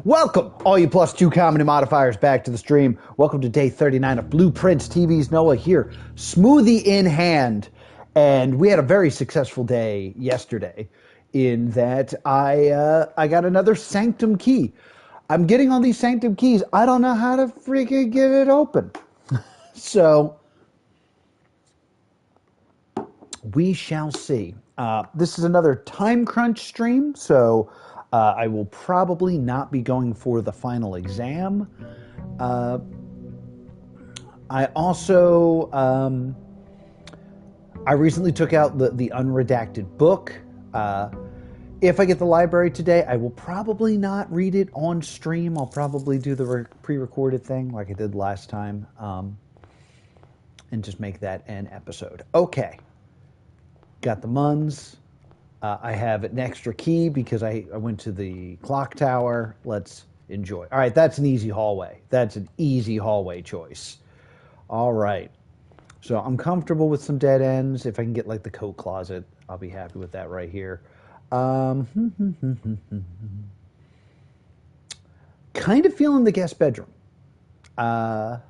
Welcome, all you +2 comedy modifiers, back to the stream. Welcome to day 39 of Blueprints TV's Noah here, smoothie in hand. And we had a very successful day yesterday in that I got another Sanctum key. I'm getting all these Sanctum keys. I don't know how to freaking get it open. So we shall see. This is another time crunch stream, so I will probably not be going for the final exam. I also, I recently took out the unredacted book. If I get the library today, I will probably not read it on stream. I'll probably do the pre-recorded thing like I did last time, and just make that an episode. Okay. Got the Muns. I have an extra key because I went to the clock tower. Let's enjoy. All right, that's an easy hallway. That's an easy hallway choice. All right. So I'm comfortable with some dead ends. If I can get like the coat closet, I'll be happy with that right here. Kind of feeling the guest bedroom. Let's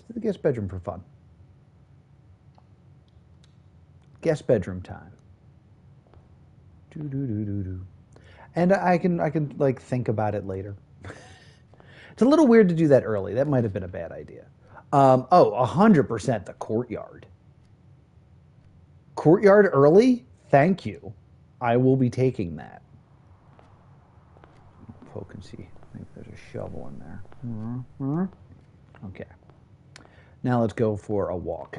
do the guest bedroom for fun. Guest bedroom time. And I can like think about it later. It's a little weird to do that early. That might have been a bad idea. 100% the courtyard. Courtyard early? Thank you. I will be taking that. Poke and see. I think there's a shovel in there. Okay. Now let's go for a walk.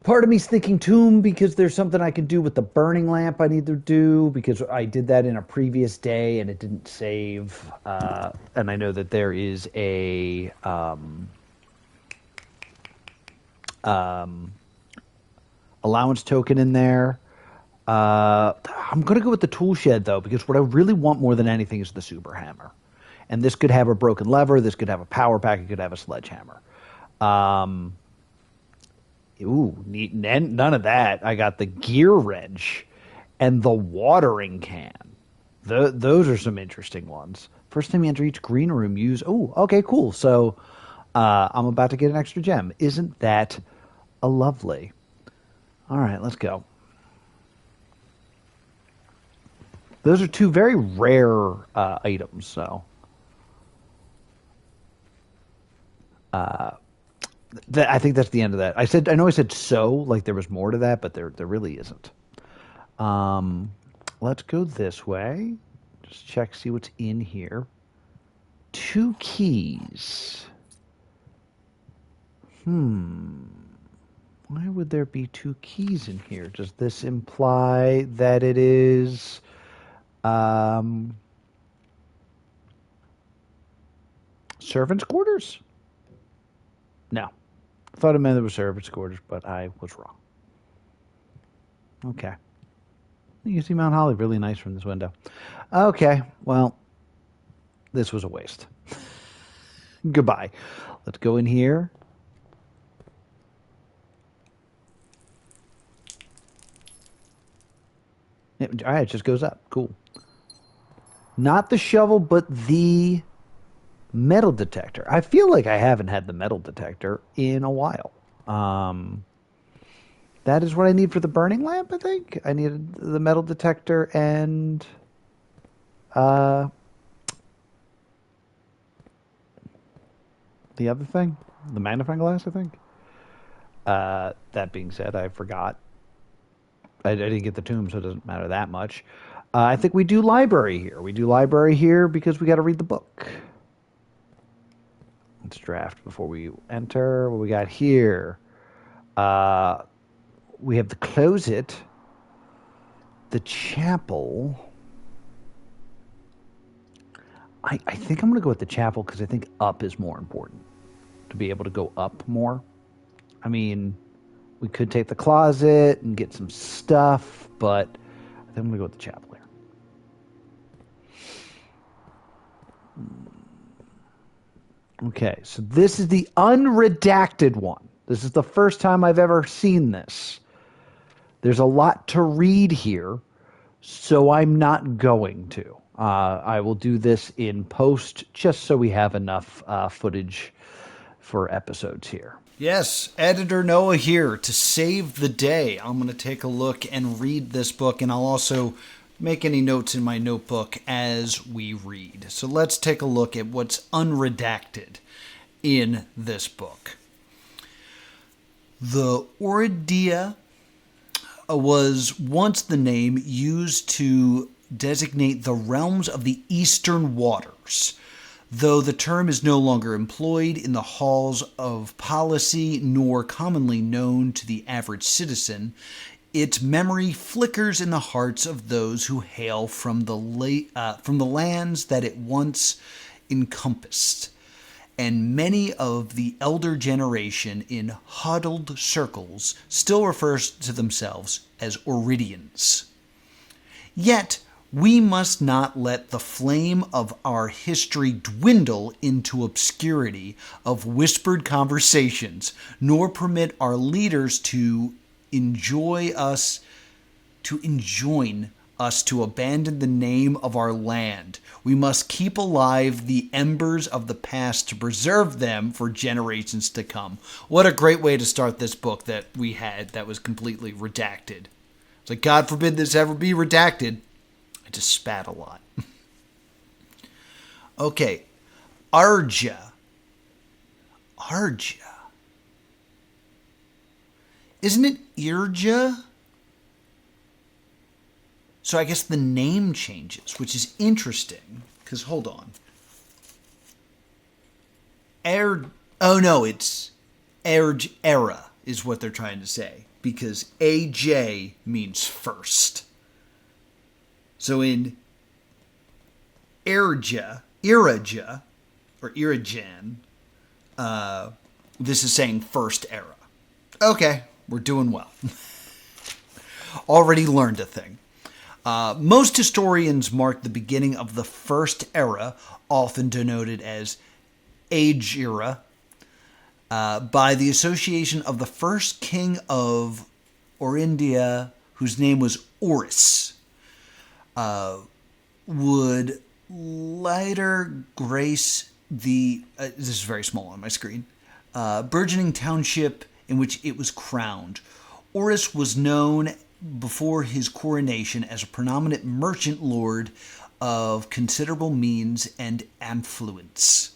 Part of me's thinking tomb because there's something I can do with the burning lamp I need to do because I did that in a previous day and it didn't save. And I know that there is a allowance token in there. I'm going to go with the tool shed though because what I really want more than anything is the super hammer. And this could have a broken lever. This could have a power pack. It could have a sledgehammer. Ooh, neat. None of that. I got the gear wrench and the watering can. Those are some interesting ones. First time you enter each green room, use... Oh, okay, cool. So I'm about to get an extra gem. Isn't that a lovely? All right, let's go. Those are two very rare items, so... I think that's the end of that. I know I said so, like there was more to that, but there really isn't. Let's go this way. Just check, see what's in here. 2 keys. Why would there be 2 keys in here? Does this imply that it is... servants' quarters? No. I thought it meant there were servants' quarters, but I was wrong. Okay. You can see Mount Holly really nice from this window. Okay, well, this was a waste. Goodbye. Let's go in here. All right, it just goes up. Cool. Not the shovel, but the... metal detector. I feel like I haven't had the metal detector in a while. That is what I need for the burning lamp, I think. I needed the metal detector and the other thing, the magnifying glass, I think. That being said, I forgot. I didn't get the tomb, so it doesn't matter that much. I think we do library here. We do library here because we got to read the book. Let's draft before we enter. What we got here? We have the closet, the chapel. I think I'm going to go with the chapel because I think up is more important. To be able to go up more. I mean, we could take the closet and get some stuff, but I think I'm going to go with the chapel here. Okay, so this is the unredacted one. This is the first time I've ever seen this. There's a lot to read here, so I'm not going to. I will do this in post just so we have enough footage for episodes here. Yes, Editor Noah here to save the day. I'm going to take a look and read this book, and I'll also make any notes in my notebook as we read. So let's take a look at what's unredacted in this book. The Orindia was once the name used to designate the realms of the eastern waters, though the term is no longer employed in the halls of policy nor commonly known to the average citizen. Its memory flickers in the hearts of those who hail from the lands that it once encompassed, and many of the elder generation in huddled circles still refers to themselves as Orindians. Yet, we must not let the flame of our history dwindle into obscurity of whispered conversations, nor permit our leaders to enjoin us to abandon the name of our land. We must keep alive the embers of the past to preserve them for generations to come. What a great way to start this book that we had that was completely redacted. It's like, God forbid this ever be redacted. I just spat a lot. Okay, Arja. Isn't it Irja? So I guess the name changes, which is interesting, because hold on. Oh no, it's Erj Era is what they're trying to say, because AJ means first. So in Iraja, or Irajan, this is saying first era. Okay, we're doing well. Already learned a thing. Most historians mark the beginning of the first era, often denoted as Age Era, by the association of the first king of Orindia, whose name was Oris. Would later grace the, this is very small on my screen, burgeoning township in which it was crowned. Oris was known before his coronation as a predominant merchant lord of considerable means and affluence,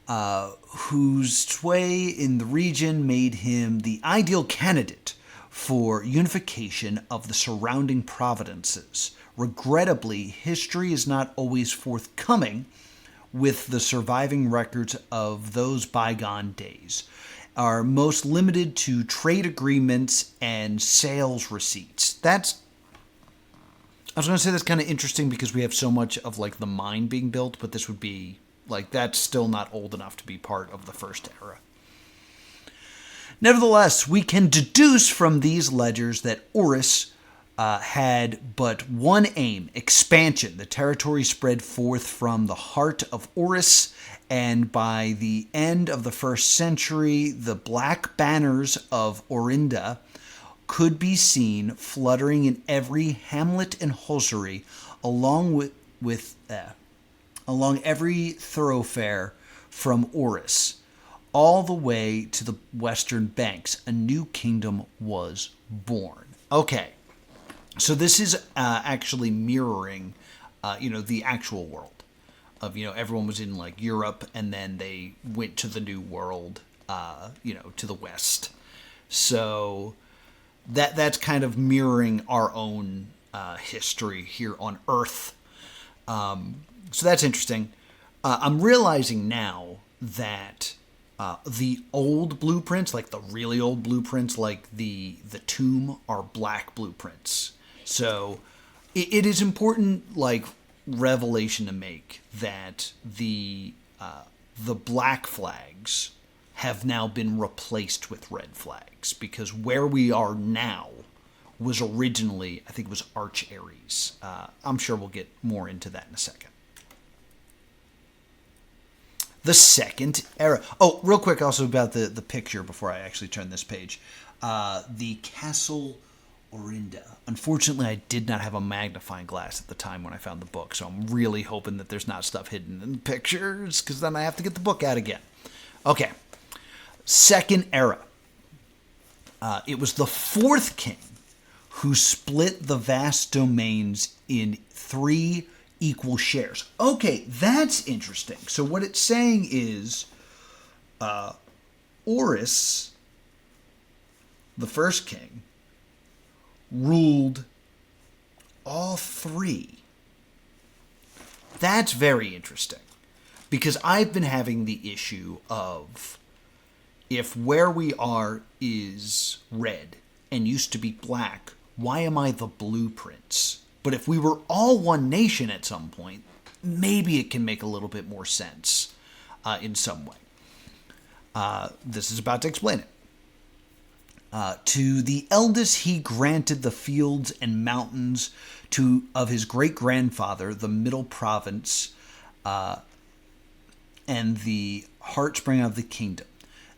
whose sway in the region made him the ideal candidate for unification of the surrounding provinces. Regrettably, history is not always forthcoming with the surviving records of those bygone days, are most limited to trade agreements and sales receipts. I was going to say that's kind of interesting because we have so much of like the mine being built, but this would be like, that's still not old enough to be part of the first era. Nevertheless, we can deduce from these ledgers that Oris had but one aim: expansion. The territory spread forth from the heart of Oris, and by the end of the first century, the black banners of Orinda could be seen fluttering in every hamlet and hosiery, along every thoroughfare from Oris, all the way to the western banks. A new kingdom was born. Okay. So this is actually mirroring, the actual world of, everyone was in like Europe and then they went to the New World, to the West. So that's kind of mirroring our own history here on Earth. So that's interesting. I'm realizing now that the old blueprints, like the really old blueprints, like the tomb, are black blueprints. So it is important, like, revelation to make that the black flags have now been replaced with red flags, because where we are now was originally, I think it was Arch Aries. I'm sure we'll get more into that in a second. The second era. Oh, real quick also about the picture before I actually turn this page. The Castle Orinda. Unfortunately, I did not have a magnifying glass at the time when I found the book, so I'm really hoping that there's not stuff hidden in the pictures, because then I have to get the book out again. Okay. Second era. It was the fourth king who split the vast domains in 3 equal shares. Okay, that's interesting. So what it's saying is Oris, the first king, ruled all 3. That's very interesting, because I've been having the issue of, if where we are is red and used to be black, why am I the blueprints? But if we were all one nation at some point, maybe it can make a little bit more sense in some way. This is about to explain it. To the eldest he granted the fields and mountains of his great-grandfather, the middle province, and the heartspring of the kingdom.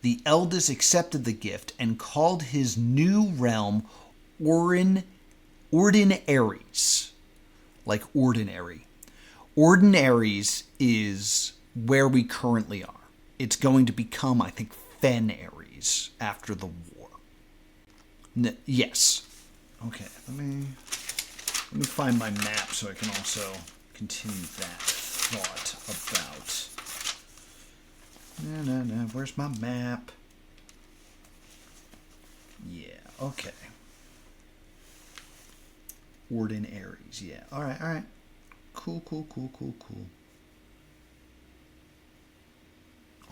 The eldest accepted the gift and called his new realm Ordinaries, like ordinary. Ordinaries is where we currently are. It's going to become, I think, Fenaries after the war. Yes. Okay, let me find my map so I can also continue that thought about. No, where's my map? Yeah, okay. Ordinaries, yeah. All right. Cool.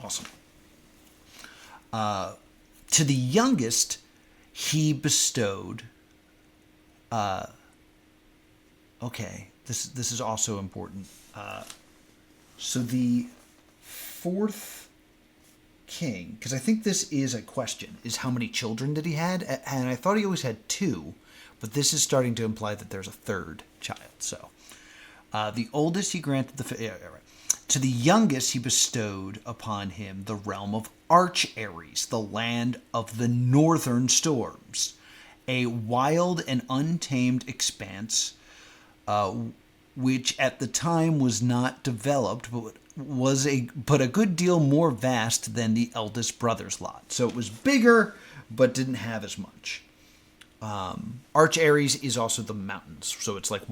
Awesome. To the youngest, he bestowed. Okay, this is also important. So the fourth king, because I think this is a question, is how many children did he had? And I thought he always had 2, but this is starting to imply that there's a third child. So the oldest he granted to the youngest he bestowed upon him the realm of Arch-Aries, the land of the northern storms, a wild and untamed expanse, which at the time was not developed, but was a good deal more vast than the eldest brother's lot. So it was bigger, but didn't have as much. Arch-Aries is also the mountains, so it's like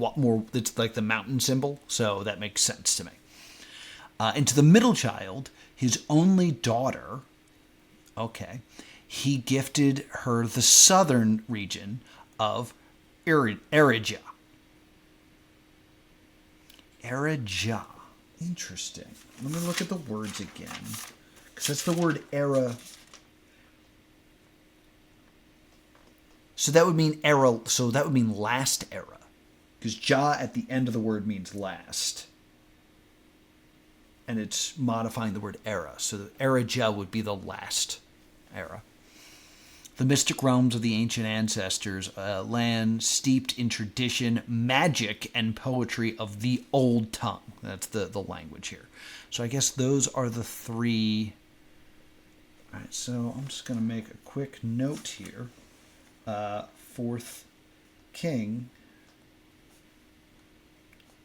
it's like the mountain symbol, so that makes sense to me. And to the middle child, his only daughter, he gifted her the southern region of Erija. Erija. Interesting. Let me look at the words again, because that's the word era. So that would mean era. So that would mean last era, because ja at the end of the word means last, and it's modifying the word era. So the Erija would be the last era. The mystic realms of the ancient ancestors, a land steeped in tradition, magic, and poetry of the old tongue. That's the language here. So I guess those are the 3. All right, so I'm just going to make a quick note here. Fourth king,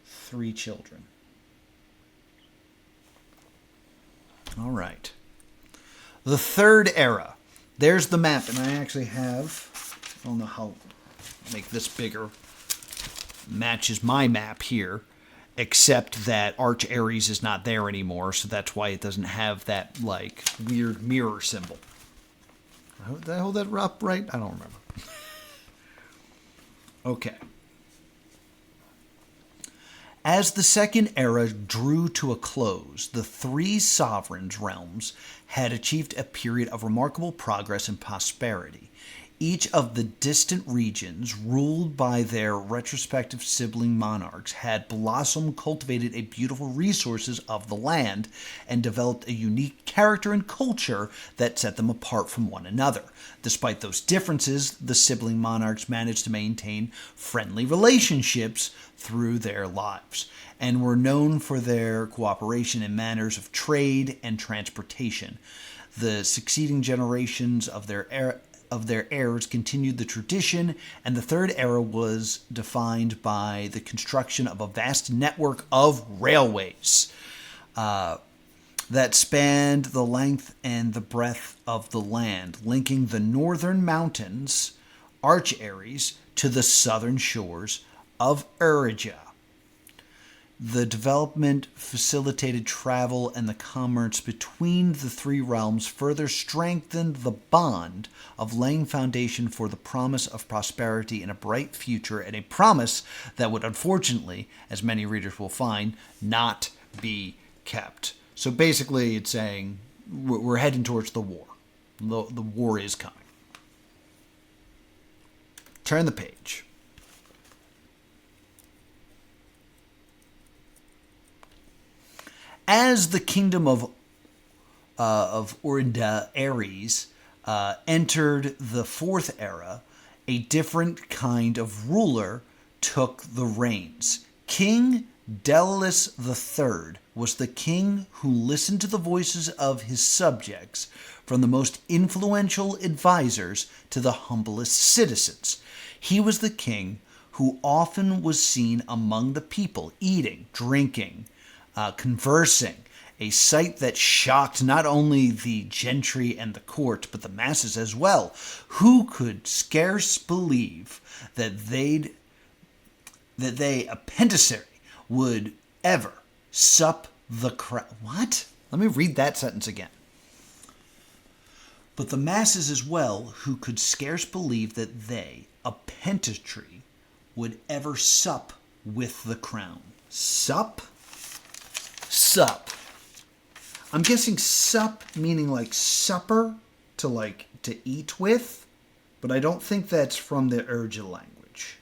3 children. All right. The third era. There's the map, and I actually have, I don't know how to make this bigger, matches my map here, except that Arch-Aries is not there anymore, so that's why it doesn't have that, like, weird mirror symbol. Did I hold that up right? I don't remember. Okay. As the second era drew to a close, the 3 sovereigns' realms had achieved a period of remarkable progress and prosperity. Each of the distant regions, ruled by their respective sibling monarchs, had blossomed, cultivated a beautiful resources of the land, and developed a unique character and culture that set them apart from one another. Despite those differences, the sibling monarchs managed to maintain friendly relationships through their lives, and were known for their cooperation in matters of trade and transportation. The succeeding generations of their of their heirs continued the tradition, and the third era was defined by the construction of a vast network of railways that spanned the length and the breadth of the land, linking the northern mountains, Arch Aries, to the southern shores of Orindia. The development facilitated travel, and the commerce between the three realms further strengthened the bond of laying foundation for the promise of prosperity and a bright future, and a promise that would unfortunately, as many readers will find, not be kept. So basically it's saying we're heading towards the war. The war is coming. Turn the page. As the kingdom of Orindia Aries entered the fourth era, a different kind of ruler took the reins. King Daedalus III was the king who listened to the voices of his subjects, from the most influential advisors to the humblest citizens. He was the king who often was seen among the people, eating, drinking, conversing, a sight that shocked not only the gentry and the court, but the masses as well, who could scarce believe that they, a penitentiary, would ever sup the crown. What? Let me read that sentence again. But the masses as well, who could scarce believe that they, a penitentiary, would ever sup with the crown. Sup? Sup. I'm guessing sup meaning like supper, to eat with, but I don't think that's from the Urja language.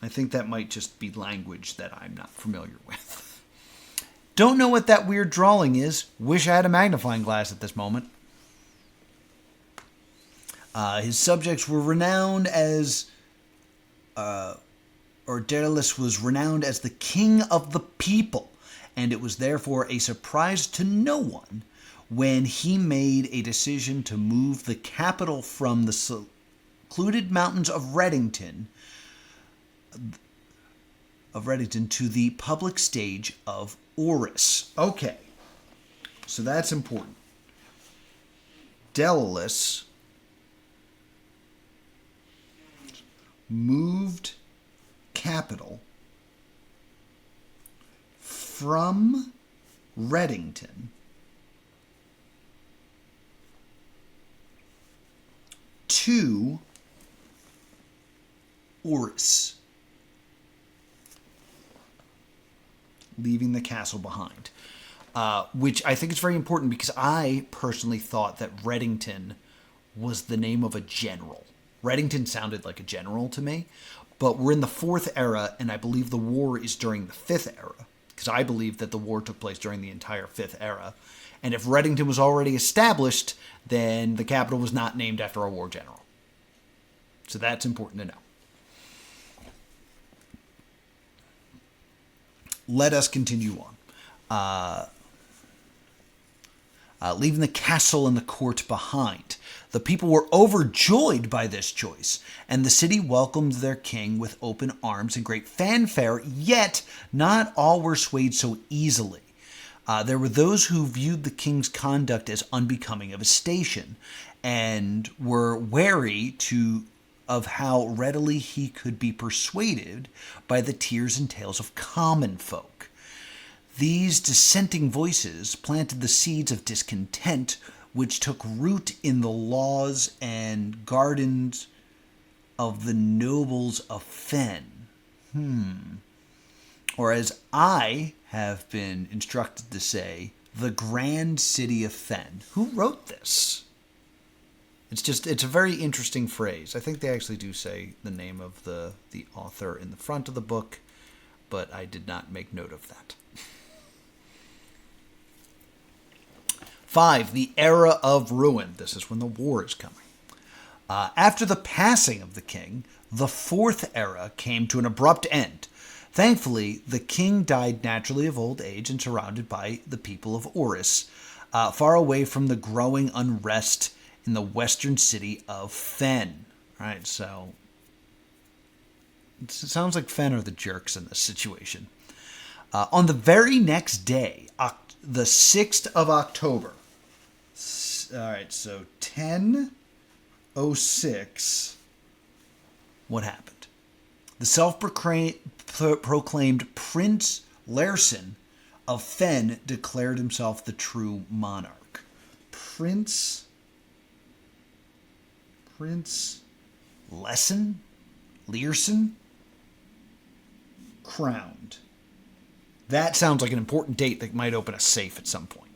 I think that might just be language that I'm not familiar with. Don't know what that weird drawing is. Wish I had a magnifying glass at this moment. His subjects were renowned as, Daedalus was renowned as the king of the people, and it was therefore a surprise to no one when he made a decision to move the capital from the secluded mountains of Reddington to the public stage of Oris. Okay, so that's important. Daedalus moved capital from Reddington to Oris, leaving the castle behind. Which I think is very important because I personally thought that Reddington was the name of a general. Reddington sounded like a general to me, but we're in the fourth era, and I believe the war is during the fifth era, because I believe that the war took place during the entire fifth era. And if Reddington was already established, then the capital was not named after a war general. So that's important to know. Let us continue on. Leaving the castle and the court behind. The people were overjoyed by this choice, and the city welcomed their king with open arms and great fanfare, yet not all were swayed so easily. There were those who viewed the king's conduct as unbecoming of his station, and were wary of how readily he could be persuaded by the tears and tales of common folk. These dissenting voices planted the seeds of discontent, which took root in the laws and gardens of the nobles of Fen. Or as I have been instructed to say, the grand city of Fen. Who wrote this? It's a very interesting phrase. I think they actually do say the name of the author in the front of the book, but I did not make note of that. 5. The era of ruin. This is when the war is coming. After the passing of the king, the fourth era came to an abrupt end. Thankfully, the king died naturally of old age and surrounded by the people of Oris, far away from the growing unrest in the western city of Fen. All right, so it sounds like Fen are the jerks in this situation. On the very next day, the 6th of October, all right, so 10:06, what happened? The self-proclaimed Prince Lersen of Fen declared himself the true monarch. Prince Lersen, crowned. That sounds like an important date that might open a safe at some point.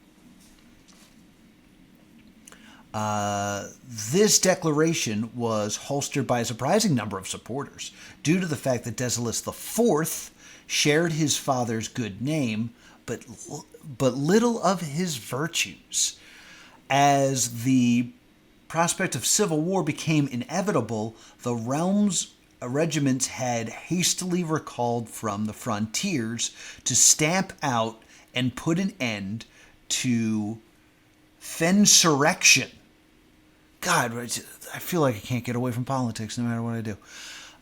This declaration was holstered by a surprising number of supporters, due to the fact that Decius IV shared his father's good name, but little of his virtues. As the prospect of civil war became inevitable, the realm's regiments had hastily recalled from the frontiers to stamp out and put an end to Fensurrection. God, I feel like I can't get away from politics no matter what I do.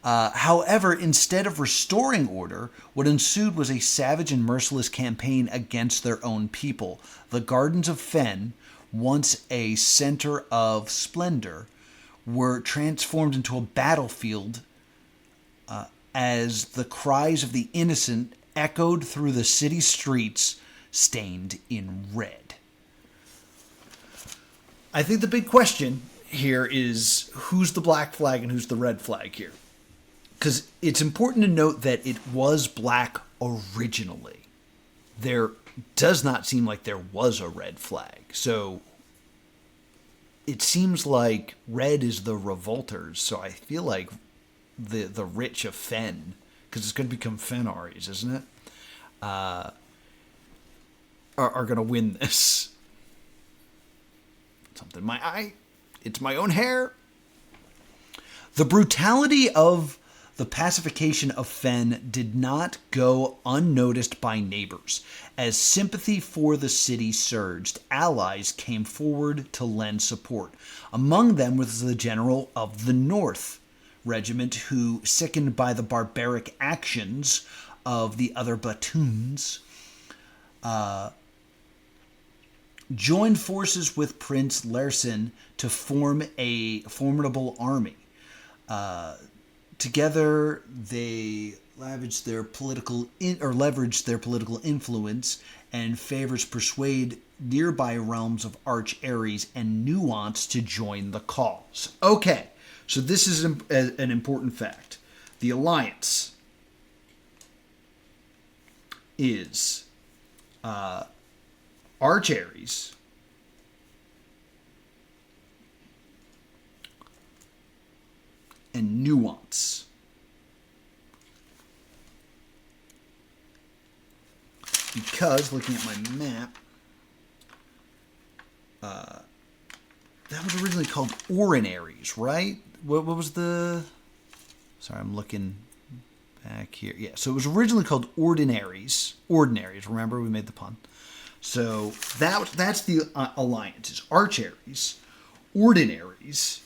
However, instead of restoring order, what ensued was a savage and merciless campaign against their own people. The gardens of Fen, once a center of splendor, were transformed into a battlefield as the cries of the innocent echoed through the city streets stained in red. I think the big question here is who's the black flag and who's the red flag here? Because it's important to note that it was black originally. There does not seem like there was a red flag. So it seems like red is the revolters. So I feel like the rich of Fen, because it's going to become Fenaris, isn't it? Are going to win this. Something in my eye. It's my own hair. The brutality of the pacification of Fen did not go unnoticed by neighbors. As sympathy for the city surged, allies came forward to lend support. Among them was the general of the North Regiment, who, sickened by the barbaric actions of the other platoons, joined forces with Prince Lersen to form a formidable army. Together, they leveraged their political influence and favors persuade nearby realms of Arch Ares and Nuance to join the cause. Okay, so this is an important fact. The alliance is Arch Ares, and Nuance. Because, looking at my map, that was originally called Ares, right? What was the... Sorry, I'm looking back here. Yeah, so it was originally called Ordinaries. Ordinaries, remember? We made the pun. So that's the alliance. It's Arch Ares, Ordinaries,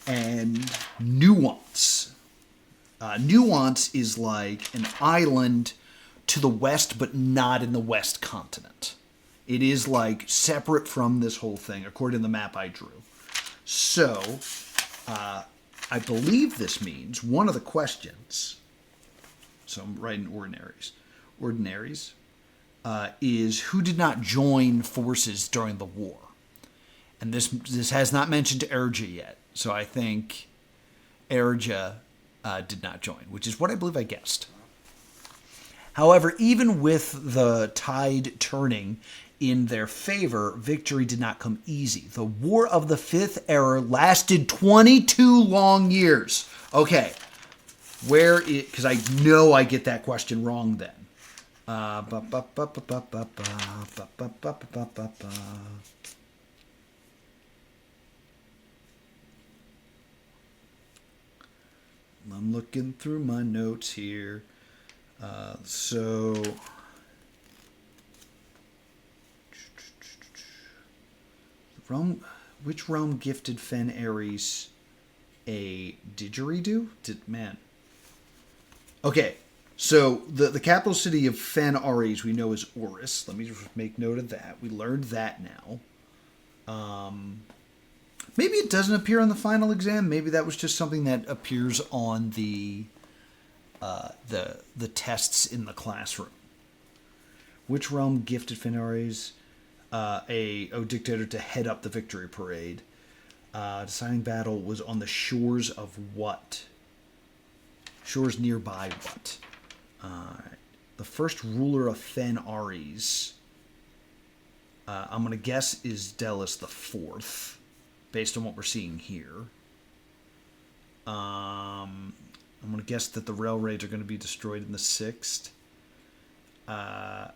and Nuance. Nuance is like an island to the west, but not in the west continent. It is like separate from this whole thing, according to the map I drew. So, I believe this means one of the questions, so I'm writing Ordinaries, is who did not join forces during the war. And this has not mentioned Erja yet. So I think Erja did not join, which is what I believe I guessed. However, even with the tide turning in their favor, victory did not come easy. The War of the Fifth Era lasted 22 long years. Okay, because I know I get that question wrong then. I'm looking through my notes here. So which realm gifted Fen Ares a didgeridoo? Man. Okay, so the capital city of Fen Ares we know is Oris. Let me just make note of that. We learned that now. Maybe it doesn't appear on the final exam. Maybe that was just something that appears on the tests in the classroom. Which realm gifted Fen Ares a dictator to head up the victory parade? Deciding battle was on the shores of what? Shores nearby what? The first ruler of Fen Ares, I'm going to guess, is Delos the Fourth, based on what we're seeing here. I'm going to guess that the railroads are going to be destroyed in the Sixth. How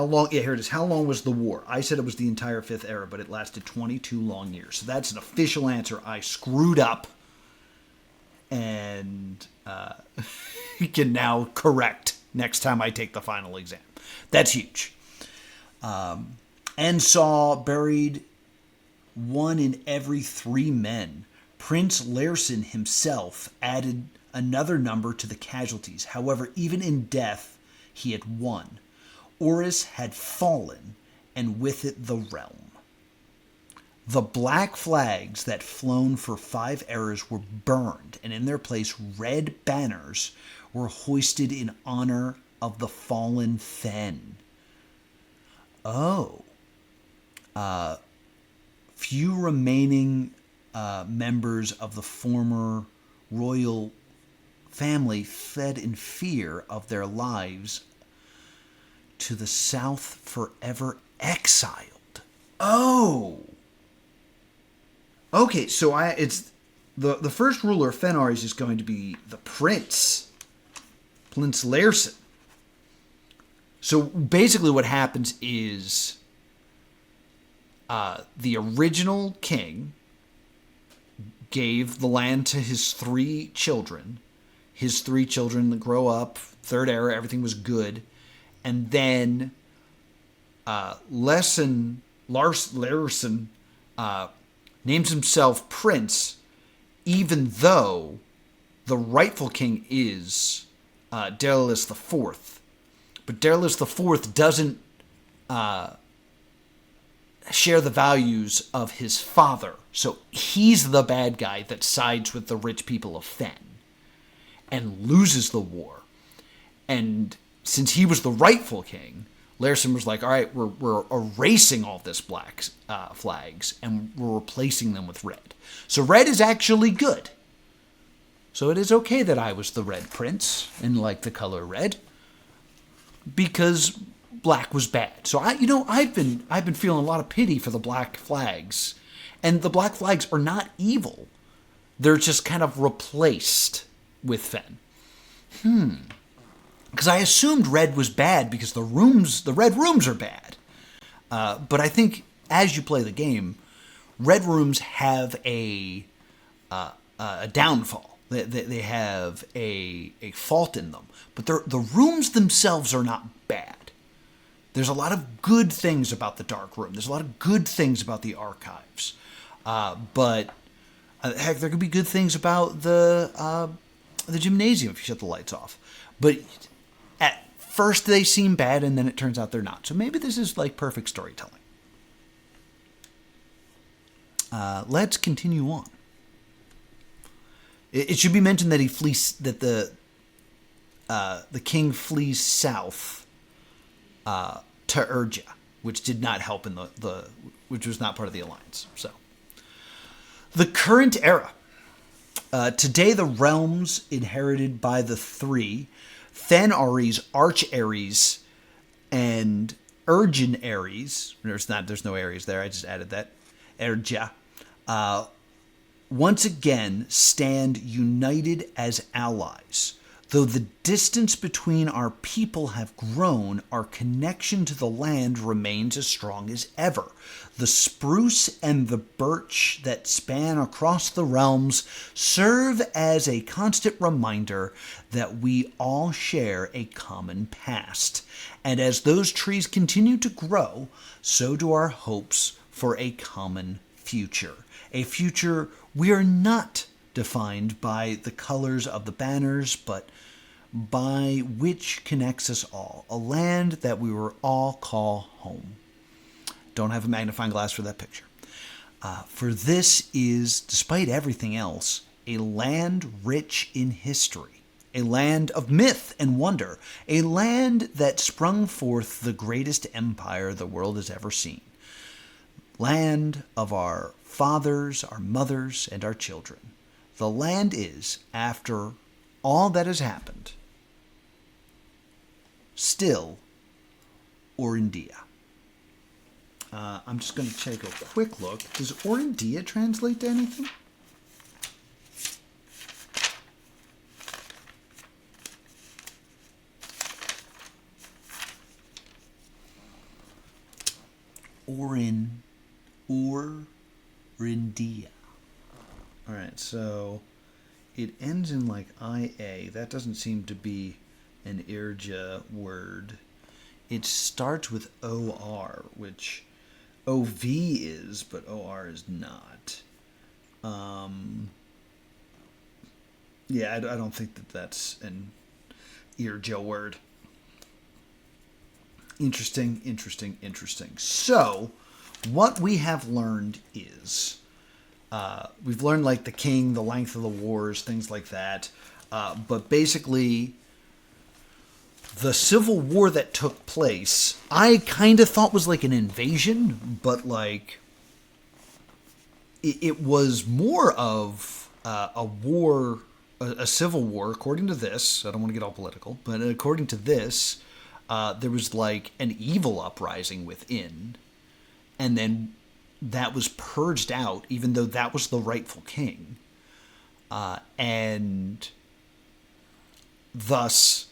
long? Yeah, here it is. How long was the war? I said it was the entire Fifth Era, but it lasted 22 long years. So that's an official answer. I screwed up, and you can now correct next time I take the final exam. That's huge. And saw buried 1 in every 3 men. Prince Laerson himself added another number to the casualties. However, even in death, he had won. Oris had fallen, and with it the realm. The black flags that flown for 5 eras were burned, and in their place red banners were hoisted in honor of the fallen Fen. Oh. Few remaining members of the former royal family fled in fear of their lives to the south, forever exiled. Oh. Okay, so it's the first ruler of Fen Ares is going to be the Prince Laerson. So basically what happens is the original king gave the land to his 3 children. His 3 children grow up, Third Era, everything was good. And then Laerson names himself Prince, even though the rightful king is Daedalus IV. But Daedalus IV doesn't share the values of his father. So he's the bad guy that sides with the rich people of Fen and loses the war. And since he was the rightful king, Laerson was like, all right, we're erasing all this black flags and we're replacing them with red. So red is actually good. So it is okay that I was the red prince and like the color red, because black was bad. So I've been feeling a lot of pity for the black flags, and the black flags are not evil. They're just kind of replaced with Fen. Because I assumed red was bad because the red rooms are bad. But I think as you play the game, red rooms have a downfall. They have a fault in them. But the rooms themselves are not bad. There's a lot of good things about the dark room. There's a lot of good things about the archives. But heck, there could be good things about the gymnasium if you shut the lights off. But at first they seem bad, and then it turns out they're not. So maybe this is like perfect storytelling. Let's continue on. It should be mentioned that the king flees south to Urgia, which did not help in which was not part of the alliance. So the current era. Today, the realms inherited by the 3, Fen Ares, Arch Ares, and Urgin Ares. There's no Ares there. I just added that. Urgia. Once again, stand united as allies. Though the distance between our people have grown, our connection to the land remains as strong as ever. The spruce and the birch that span across the realms serve as a constant reminder that we all share a common past. And as those trees continue to grow, so do our hopes for a common future. A future we are not defined by the colors of the banners, but by which connects us all. A land that we will all call home. Don't have a magnifying glass for that picture. For this is, despite everything else, a land rich in history. A land of myth and wonder. A land that sprung forth the greatest empire the world has ever seen. Land of our fathers, our mothers, and our children. The land is, after all that has happened, still Orindia. I'm just going to take a quick look. Does Orindia translate to anything? Orindia. All right, so it ends in like IA. That doesn't seem to be an Irja word. It starts with OR, which OV is, but OR is not. Yeah, I don't think that that's an Irja word. Interesting. So, what we have learned is, we've learned like the king, the length of the wars, things like that. But basically, the civil war that took place, I kind of thought was like an invasion, but like it was more of a war, a civil war, according to this. I don't want to get all political, but according to this, there was like an evil uprising within, and then that was purged out, even though that was the rightful king, and thus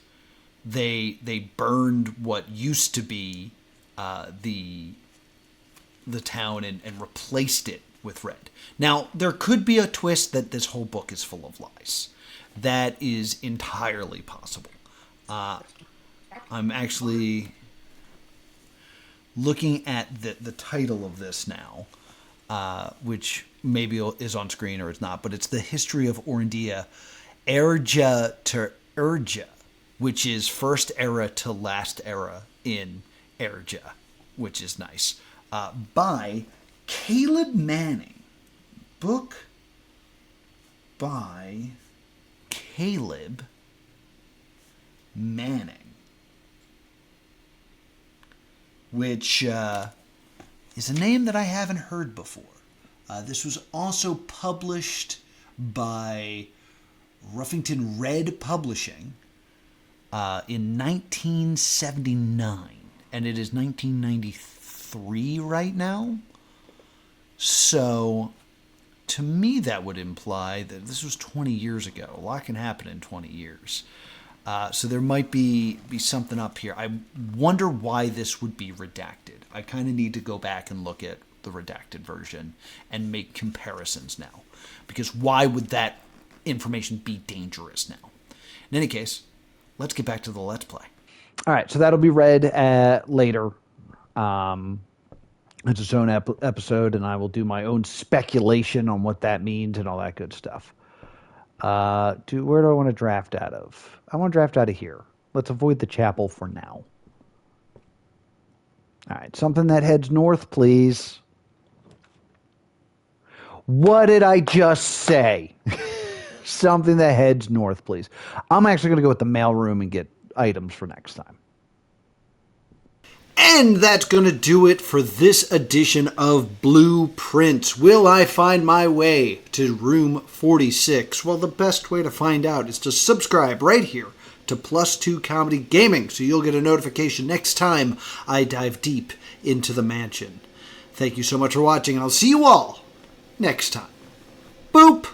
they burned what used to be the town and replaced it with red. Now, there could be a twist that this whole book is full of lies. That is entirely possible. I'm actually looking at the title of this now, which maybe is on screen or it's not, but it's The History of Orindia, Erja to Urja, which is first era to last era in Erja, which is nice, by Caleb Manning. Book by Caleb Manning, which is a name that I haven't heard before. This was also published by Ruffington Red Publishing in 1979, and it is 1993 right now. So, to me, that would imply that this was 20 years ago. A lot can happen in 20 years. So there might be something up here. I wonder why this would be redacted. I kind of need to go back and look at the redacted version and make comparisons now. Because why would that information be dangerous now? In any case, let's get back to the Let's Play. All right, so that'll be read later. It's its own episode, and I will do my own speculation on what that means and all that good stuff. Where do I want to draft out of? I want to draft out of here. Let's avoid the chapel for now. All right, something that heads north, please. What did I just say? Something that heads north, please. I'm actually going to go with the mailroom and get items for next time. And that's going to do it for this edition of Blueprints. Will I find my way to room 46? Well, the best way to find out is to subscribe right here to Plus 2 Comedy Gaming, so you'll get a notification next time I dive deep into the mansion. Thank you so much for watching, and I'll see you all next time. Boop!